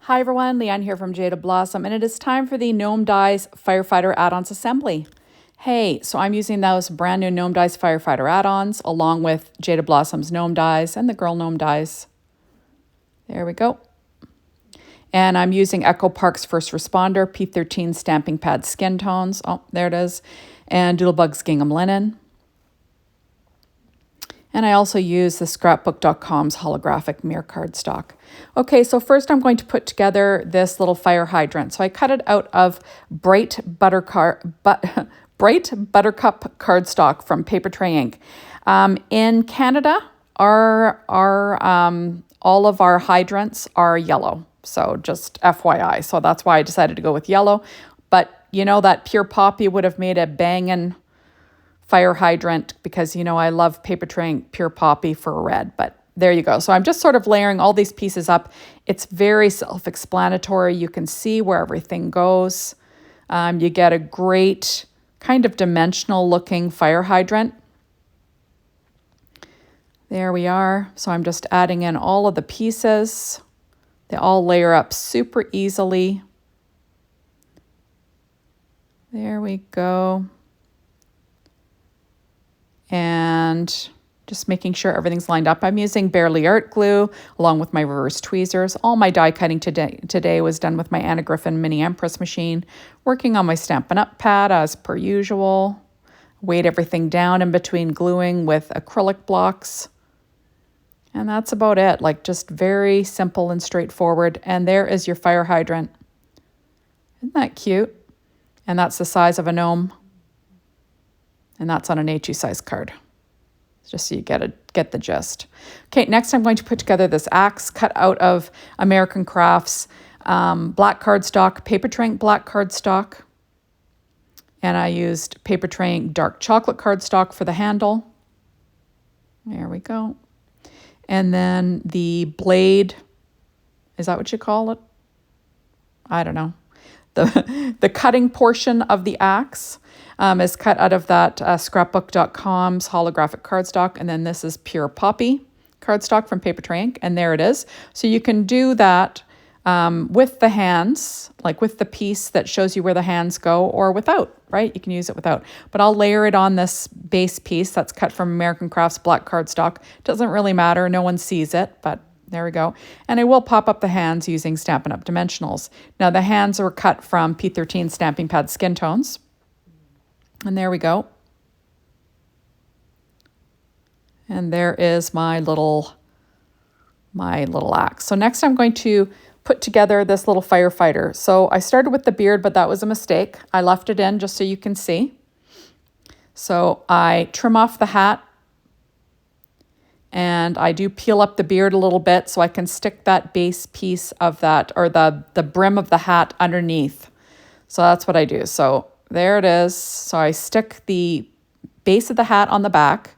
Hi everyone, Leanne here from Jaded Blossom, and it is time for the Gnome Dies Firefighter Add Ons Assembly. Hey, so I'm using those brand new Gnome Dies Firefighter add-ons along with Jaded Blossom's Gnome Dies and the Girl Gnome Dies. There we go. And I'm using Echo Park's First Responder P13 Stamping Pad Skin Tones. Oh, there it is. And Doodlebug's Gingham Linen. And I also use the scrapbook.com's holographic mirror cardstock. Okay, so first I'm going to put together this little fire hydrant. So I cut it out of bright buttercup cardstock from Paper Tray Ink. In Canada, all of our hydrants are yellow. So just FYI. So that's why I decided to go with yellow. But you know that pure poppy would have made a banging fire hydrant because, you know, I love Paper Tray Ink Pure Poppy for red, but there you go. So I'm just sort of layering all these pieces up. It's very self-explanatory. You can see where everything goes. You get a great kind of dimensional looking fire hydrant. There we are. So I'm just adding in all of the pieces. They all layer up super easily. There we go. And just making sure everything's lined up. I'm using Barely Art glue along with my reverse tweezers. All my die cutting today was done with my Anna Griffin Mini Empress machine, working on my Stampin' Up pad as per usual. Weighed everything down in between gluing with acrylic blocks. And that's about it, like just very simple and straightforward. And there is your fire hydrant. Isn't that cute? And that's the size of a gnome. And that's on an A2 size card, just so you get the gist. Okay, next I'm going to put together this axe cut out of American Crafts black cardstock, Paper Tray Ink black cardstock, and I used Paper Tray Ink dark chocolate cardstock for the handle. There we go. And then the blade, is that what you call it? I don't know. The cutting portion of the axe is cut out of that scrapbook.com's holographic cardstock. And then this is pure poppy cardstock from Paper Tray Ink. And there it is. So you can do that with the hands, like with the piece that shows you where the hands go, or without, right? You can use it without. But I'll layer it on this base piece that's cut from American Crafts black cardstock. Doesn't really matter. No one sees it, but there we go. And I will pop up the hands using Stampin' Up! Dimensionals. Now the hands are cut from P13 Stamping Pad Skin Tones. And there we go. And there is my little axe. So next I'm going to put together this little firefighter. So I started with the beard, but that was a mistake. I left it in just so you can see. So I trim off the hat. And I do peel up the beard a little bit so I can stick that base piece of that, or the brim of the hat underneath. So that's what I do. So there it is. So I stick the base of the hat on the back,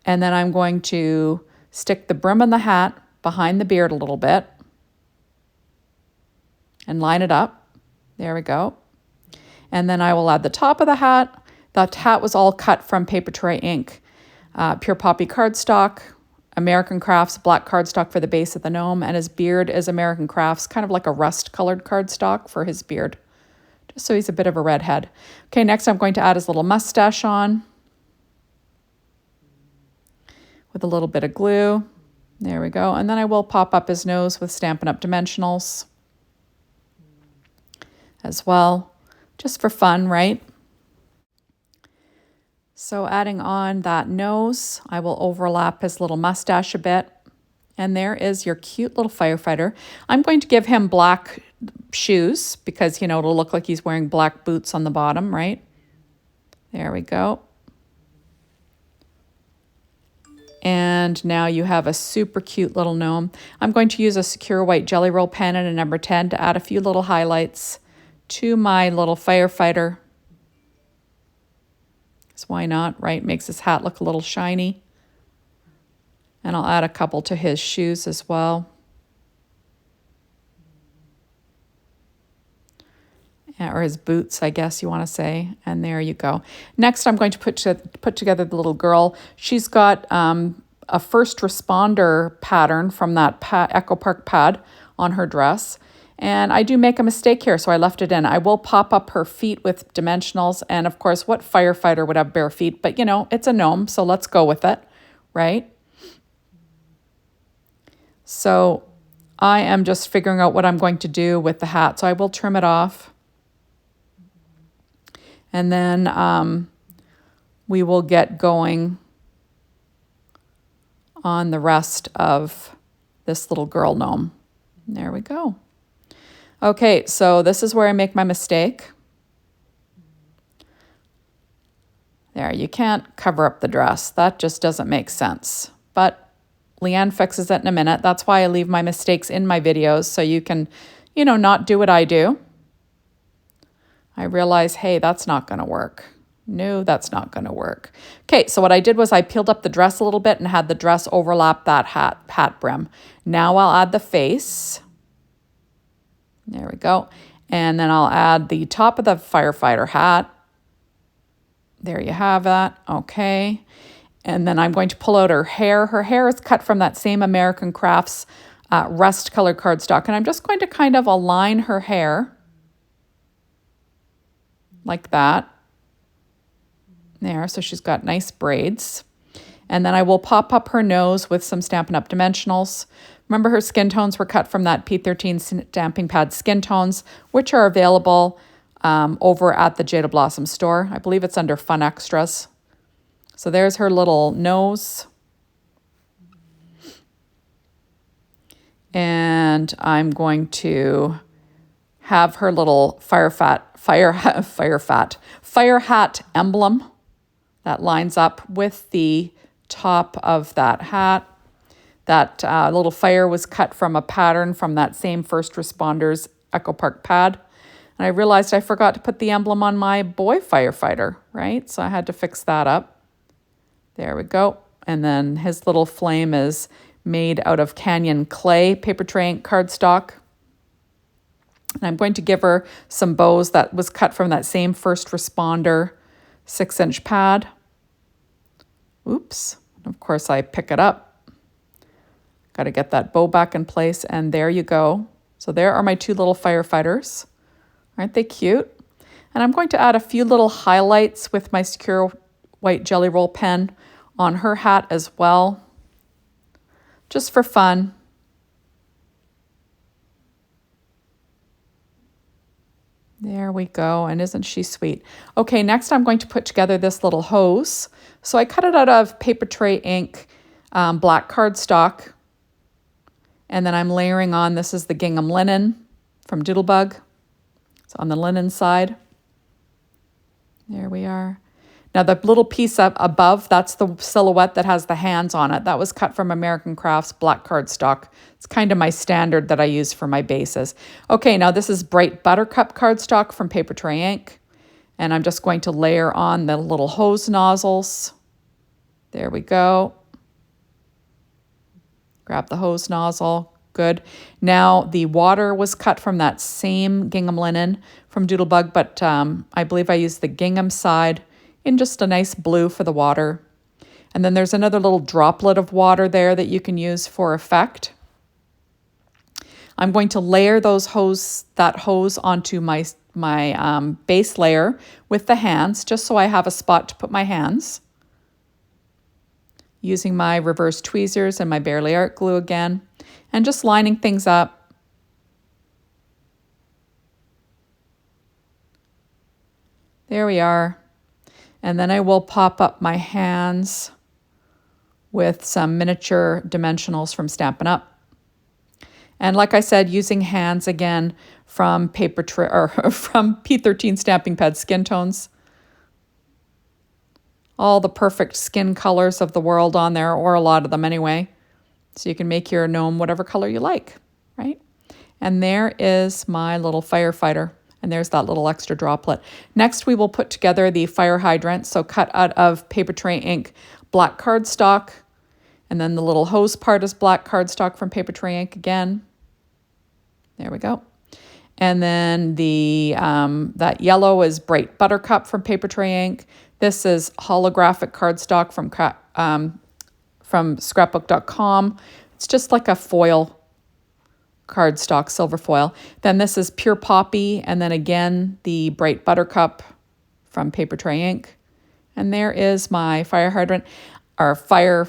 and then I'm going to stick the brim of the hat behind the beard a little bit and line it up. There we go. And then I will add the top of the hat. That hat was all cut from Paper Tray Ink, Pure Poppy cardstock, American Crafts black cardstock for the base of the gnome, and his beard is American Crafts, kind of like a rust-colored cardstock for his beard, just so he's a bit of a redhead. Okay, next I'm going to add his little mustache on with a little bit of glue. There we go. And then I will pop up his nose with Stampin' Up! Dimensionals as well, just for fun, right? So adding on that nose, I will overlap his little mustache a bit. And there is your cute little firefighter. I'm going to give him black shoes because, you know, it'll look like he's wearing black boots on the bottom, right? There we go. And now you have a super cute little gnome. I'm going to use a Sakura white jelly roll pen and a number 10 to add a few little highlights to my little firefighter. So why not, right? Makes his hat look a little shiny. And I'll add a couple to his shoes as well. Or his boots, I guess you want to say. And there you go. Next, I'm going to put together the little girl. She's got a first responder pattern from that Echo Park pad on her dress. And I do make a mistake here, so I left it in. I will pop up her feet with dimensionals. And of course, what firefighter would have bare feet? But you know, it's a gnome, so let's go with it, right? So I am just figuring out what I'm going to do with the hat. So I will trim it off. And then we will get going on the rest of this little girl gnome. There we go. Okay, so this is where I make my mistake. There, you can't cover up the dress. That just doesn't make sense. But Leanne fixes it in a minute. That's why I leave my mistakes in my videos, so you can, you know, not do what I do. I realize, hey, that's not going to work. No, that's not going to work. Okay, so what I did was I peeled up the dress a little bit and had the dress overlap that hat brim. Now I'll add the face. There we go. And then I'll add the top of the firefighter hat. There you have that. Okay. And then I'm going to pull out her hair. Her hair is cut from that same American Crafts rust colored cardstock. And I'm just going to kind of align her hair like that. There, so she's got nice braids. And then I will pop up her nose with some Stampin' Up! Dimensionals. Remember, her skin tones were cut from that P13 Stamping Pad Skin Tones, which are available over at the Jaded Blossom store. I believe it's under Fun Extras. So there's her little nose. And I'm going to have her little fire hat emblem that lines up with the top of that hat. That little fire was cut from a pattern from that same First Responders Echo Park pad. And I realized I forgot to put the emblem on my boy firefighter, right? So I had to fix that up. There we go. And then his little flame is made out of Canyon clay paper tray ink cardstock. And I'm going to give her some bows that was cut from that same First Responder 6-inch pad. Oops. Of course, I pick it up. Got to get that bow back in place, and there you go. So there are my two little firefighters. Aren't they cute? And I'm going to add a few little highlights with my Sakura white jelly roll pen on her hat as well, just for fun. There we go, and isn't she sweet? Okay, next I'm going to put together this little hose. So I cut it out of paper tray ink, black cardstock, and then I'm layering on, this is the Gingham linen from Doodlebug. It's on the linen side. There we are. Now the little piece up above, that's the silhouette that has the hands on it. That was cut from American Crafts black cardstock. It's kind of my standard that I use for my bases. Okay, now this is bright buttercup cardstock from Paper Tray Ink. And I'm just going to layer on the little hose nozzles. There we go. Grab the hose nozzle. Good. Now the water was cut from that same Gingham linen from Doodlebug, but I believe I used the Gingham side in just a nice blue for the water. And then there's another little droplet of water there that you can use for effect. I'm going to layer that hose onto my base layer with the hands, just so I have a spot to put my hands. Using my reverse tweezers and my Barely Art glue again, and just lining things up. There we are. And then I will pop up my hands with some miniature dimensionals from Stampin' Up. And like I said, using hands again from from P13 Stamping Pad Skin Tones. All the perfect skin colors of the world on there, or a lot of them anyway. So you can make your gnome whatever color you like, right? And there is my little firefighter. And there's that little extra droplet. Next, we will put together the fire hydrant. So cut out of Paper Tray Ink black cardstock. And then the little hose part is black cardstock from Paper Tray Ink again. There we go. And then the that yellow is bright buttercup from Paper Tray Ink. This is holographic cardstock from scrapbook.com. It's just like a foil cardstock silver foil. Then this is pure poppy, and then again the bright buttercup from Paper Tray Ink. And there is my fire hydrant, or fire,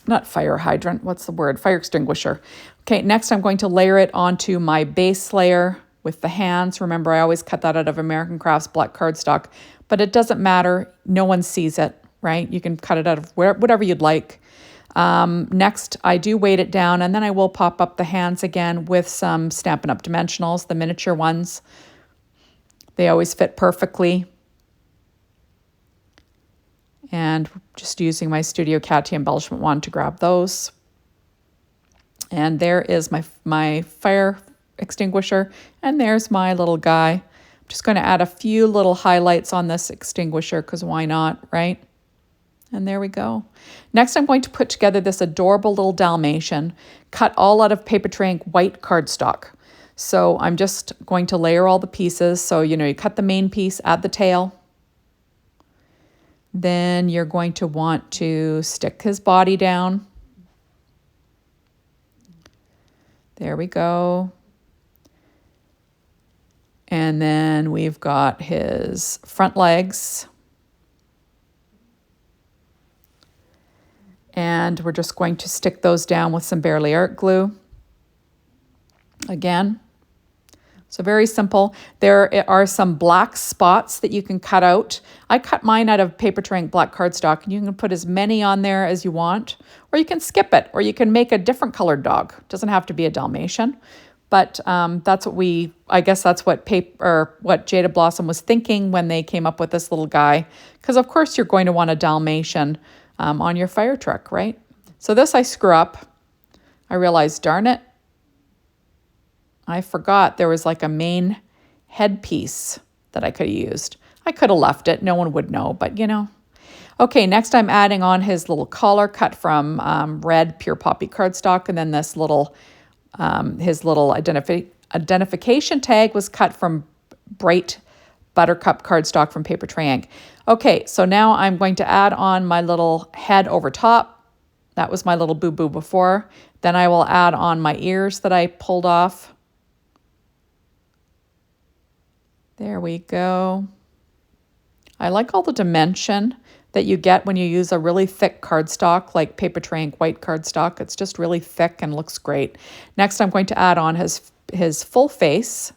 not fire hydrant, what's the word? Fire extinguisher. Okay, next I'm going to layer it onto my base layer with the hands. Remember, I always cut that out of American Crafts black cardstock, but it doesn't matter. No one sees it, right? You can cut it out of whatever you'd like. Next, I do weight it down, and then I will pop up the hands again with some Stampin' Up! Dimensionals, the miniature ones. They always fit perfectly. And just using my Studio Katia embellishment wand to grab those. And there is my fire extinguisher, and there's my little guy. I'm just going to add a few little highlights on this extinguisher, because why not, right? And there we go. Next, I'm going to put together this adorable little Dalmatian, cut all out of Paper Tray Ink white cardstock. So I'm just going to layer all the pieces. So, you cut the main piece, add the tail. Then you're going to want to stick his body down. There we go. And then we've got his front legs. And we're just going to stick those down with some Barely Art glue. Again. So very simple. There are some black spots that you can cut out. I cut mine out of Paper Tray Ink black cardstock, and you can put as many on there as you want, or you can skip it, or you can make a different colored dog. It doesn't have to be a Dalmatian, but that's what I guess that's what what Jaded Blossom was thinking when they came up with this little guy, because of course you're going to want a Dalmatian on your fire truck, right? So this I screw up. I realized, darn it, I forgot there was like a main headpiece that I could have used. I could have left it. No one would know, but Okay, next I'm adding on his little collar cut from red pure poppy cardstock, and then this little, his little identification tag was cut from bright buttercup cardstock from Paper Tray Ink. Okay, so now I'm going to add on my little head over top. That was my little boo-boo before. Then I will add on my ears that I pulled off. There we go. I like all the dimension that you get when you use a really thick cardstock like Paper Tray Ink white cardstock. It's just really thick and looks great. Next, I'm going to add on his full face.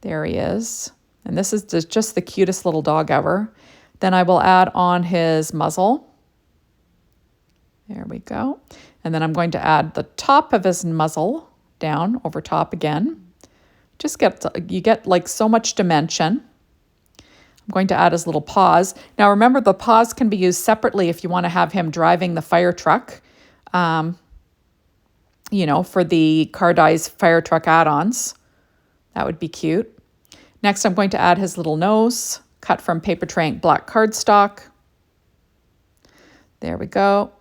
There he is. And this is just the cutest little dog ever. Then I will add on his muzzle. There we go. And then I'm going to add the top of his muzzle down over top again. You get like so much dimension. I'm going to add his little paws. Now remember, the paws can be used separately if you want to have him driving the fire truck, for the Cardized fire truck add-ons. That would be cute. Next, I'm going to add his little nose, cut from Paper Tray Ink black cardstock. There we go.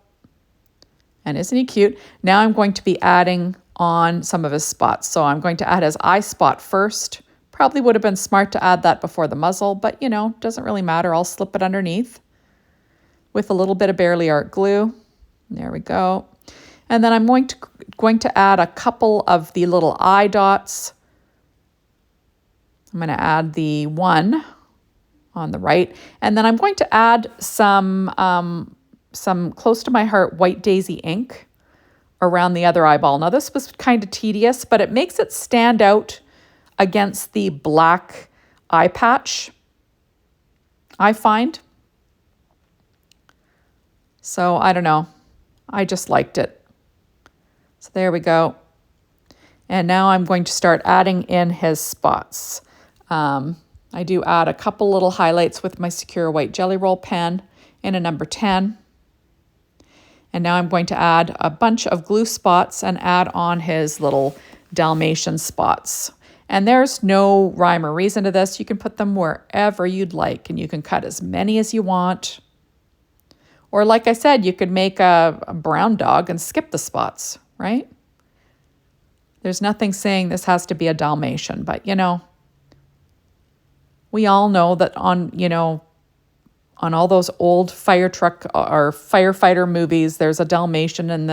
And isn't he cute? Now I'm going to be adding on some of his spots. So I'm going to add his eye spot first. Probably would have been smart to add that before the muzzle, but doesn't really matter. I'll slip it underneath with a little bit of Barely Art glue. There we go. And then I'm going to add a couple of the little eye dots. I'm going to add the one on the right, and then I'm going to add some close to my heart white daisy ink around the other eyeball. Now this was kind of tedious, but it makes it stand out against the black eye patch, I find. So I don't know. I just liked it. So there we go. And now I'm going to start adding in his spots. I do add a couple little highlights with my Sakura white jelly roll pen in a number 10. And now I'm going to add a bunch of glue spots and add on his little Dalmatian spots. And there's no rhyme or reason to this. You can put them wherever you'd like, and you can cut as many as you want. Or like I said, you could make a brown dog and skip the spots, right? There's nothing saying this has to be a Dalmatian, but we all know that on, on all those old fire truck or firefighter movies, there's a Dalmatian in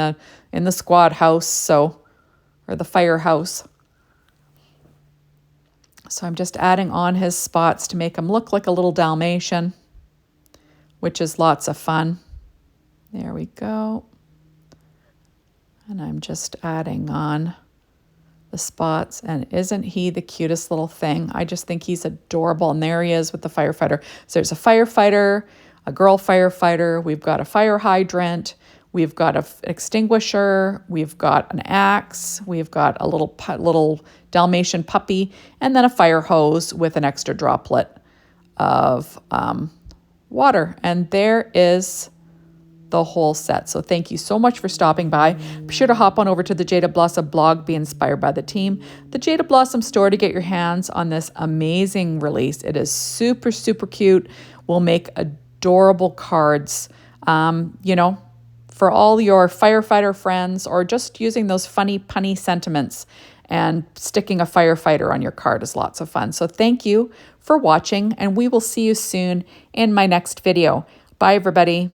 the squad house, so, or the firehouse. So I'm just adding on his spots to make him look like a little Dalmatian, which is lots of fun. There we go. And I'm just adding on the spots. And isn't he the cutest little thing? I just think he's adorable. And there he is with the firefighter. So there's a firefighter, a girl firefighter. We've got a fire hydrant. We've got an extinguisher. We've got an axe. We've got a little Dalmatian puppy. And then a fire hose with an extra droplet of water. And there is the whole set. So thank you so much for stopping by. Be sure to hop on over to the Jaded Blossom blog, be inspired by the team, the Jaded Blossom store to get your hands on this amazing release. It is super, super cute. We'll make adorable cards, you know, for all your firefighter friends, or just using those funny, punny sentiments, and sticking a firefighter on your card is lots of fun. So thank you for watching, and we will see you soon in my next video. Bye, everybody.